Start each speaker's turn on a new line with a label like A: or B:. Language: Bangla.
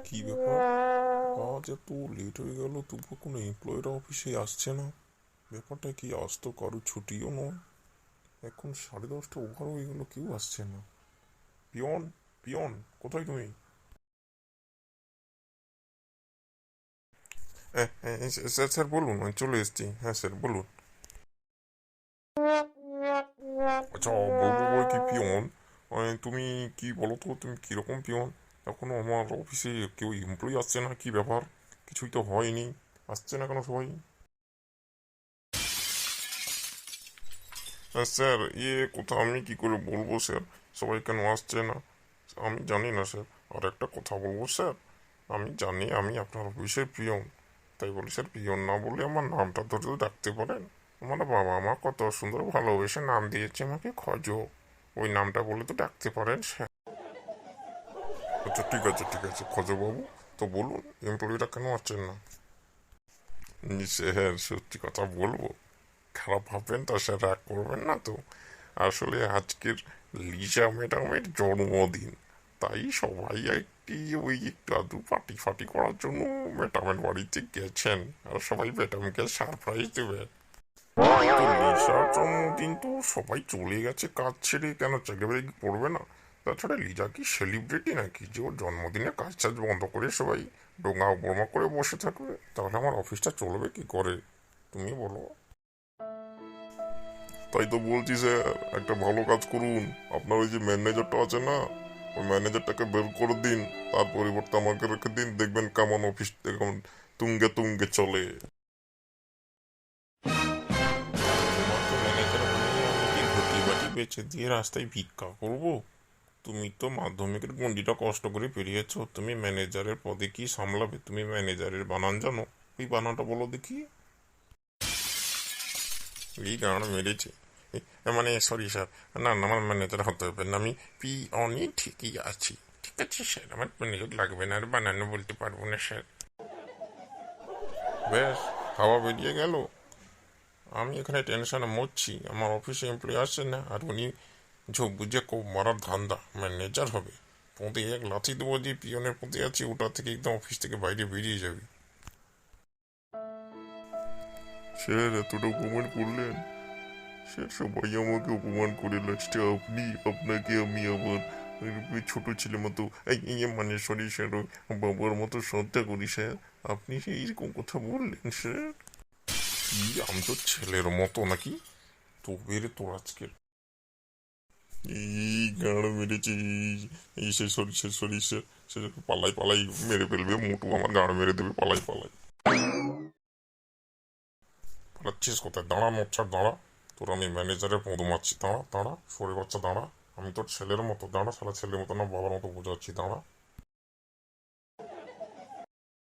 A: কি ব্যাপার? আজ এত লেট হয়ে গেল, তবু কোনো এমপ্লয়িরা অফিসে আসছে না। ব্যাপারটা কি? আজ তো কারো ছুটিও নয়। এখন 10:30 ওভার হয়ে গেল, কেউ আসছে না। পিয়ন, পিয়ন, কোথায় তুমি? হ্যাঁ হ্যাঁ, স্যার স্যার বলুন, আমি চলে এসেছি। হ্যাঁ স্যার বলুন। আচ্ছা, বলবো বই কি পিয়ন, তুমি কি বলো তো, তুমি কিরকম পিয়ন? এখনো আমার অফিসে কেউ এমপ্লয়ি আসছে না, কি ব্যাপার? কিছুই তো হয়নি, আসছে না কেন সবাই? স্যার, কোথাও আমি কি করে বলবো স্যার, সবাই কেন আসছে না? আমি জানি না স্যার। আর একটা কথা বলবো স্যার, আমি জানি আমি আপনার অফিসের পিয়ন, তাই বলি স্যার, পিয়ন না বলে আমার নামটা ধরে তো ডাকতে পারেন। আমার বাবা মা কত সুন্দর ভালোবেসে নাম দিয়েছে আমাকে খজ, ওই নামটা বলে তো ডাকতে পারেন স্যার। আচ্ছা ঠিক আছে ঠিক আছে, খজবাবু, তো বলুন এমপ্লয়িরা কেন আসছেন না? স্যার সত্যি কথা বলবো, খারাপ ভাববেন তো স্যার, রাগ করবেন না তো? আসলে আজকের লিজা ম্যাডামের জন্মদিন, তাই সবাই একটি ওই একটু আধটু পার্টি ফাটি করার জন্য ম্যাডামের বাড়িতে গেছেন, আর সবাই ম্যাডামকে সারপ্রাইজ দেবে। তো লিজার জন্মদিন তো সবাই চলে গেছে কাজ ছেড়ে, কেন চাকরি বাকরি করবে না? তাছাড়া লিজা কি সেলিব্রিটি নাকি যে ওর জন্মদিনে কাজ টাজ বন্ধ করে সবাই ডোঙা বোমা করে বসে থাকবে? তাহলে আমার অফিসটা চলবে কি করে, তুমি বলো? তাই তো বলছি স্যার, একটা ভালো কাজ করুন। আপনার ওই যে ম্যানেজারটা আছে না, ওই ম্যানেজারটাকে বের করে দিন, তার পরিবর্তে আমাকে রেখে দিন, দেখবেন কেমন অফিস কেমন তুঙ্গে তুঙ্গে চলে। তোমাকে ম্যানেজার বানিয়ে আমি কি ঘটি বাটি বেচে দিয়ে রাস্তায় ভিক্ষা করব? তুমি তো মাধ্যমিকের গণ্ডিটা কষ্ট করে পেরিয়েছো, তুমি ম্যানেজারের পদে কি সামলাবে? তুমি ম্যানেজারের বানান জানো? ওই বানানটা বলো দেখি। এই গান মেরেছে। মানে সরি স্যার, না না, আমার ম্যানেজার হতে হবে না, আমি পি অনই ঠিকই আছি। ঠিক আছে স্যার, আমার ম্যানেজার লাগবে না, আর বানানো বলতে পারবো না স্যার। ব্যাস, হাওয়া বেরিয়ে গেল। আমি এখানে টেনশনে মরছি, আমার অফিসে এমপ্লয়ি আসছে না, আর উনি ঝোপ বুঝে খুব মারার ধান্দা ম্যানেজার হবে। পদে এক লাথি দেবো, যে পিয়নের পদে আছে ওটা থেকে একদম অফিস থেকে বাইরে বেরিয়ে যাবে। স্যার এতটা অপমান করলেন? স্যার সবাই আমাকে অপমান করে, লাস্টে আপনি, আপনাকে আমি আমার ছোট ছেলে মতো, মানে সরি স্যার, বাবার মতো শ্রদ্ধা করি স্যার, আপনি সেই রকম কথা বললেন স্যার? কি, আমি তো ছেলের মতো নাকি? তো বেরে তোর আজকের এই গাঁড় মেরেছে, এই সে সরি সে সরি সে, সে পালাই পালাই মেরে ফেলবে, মোটু আমার গাঁড় মেরে দেবে, পালাই পালাই। পালাচ্ছিস কোথায়? দাঁড়া মোচ্ছার দাঁড়া, তোর আমি ম্যানেজারের পদ মারছি, দাঁড়া দাঁড়া সরে বাচ্চা দাঁড়া। আমি তোর ছেলের মতো, দাঁড়া শালা, ছেলের মতো না বাবার মতো বোঝাচ্ছি, দাঁড়া।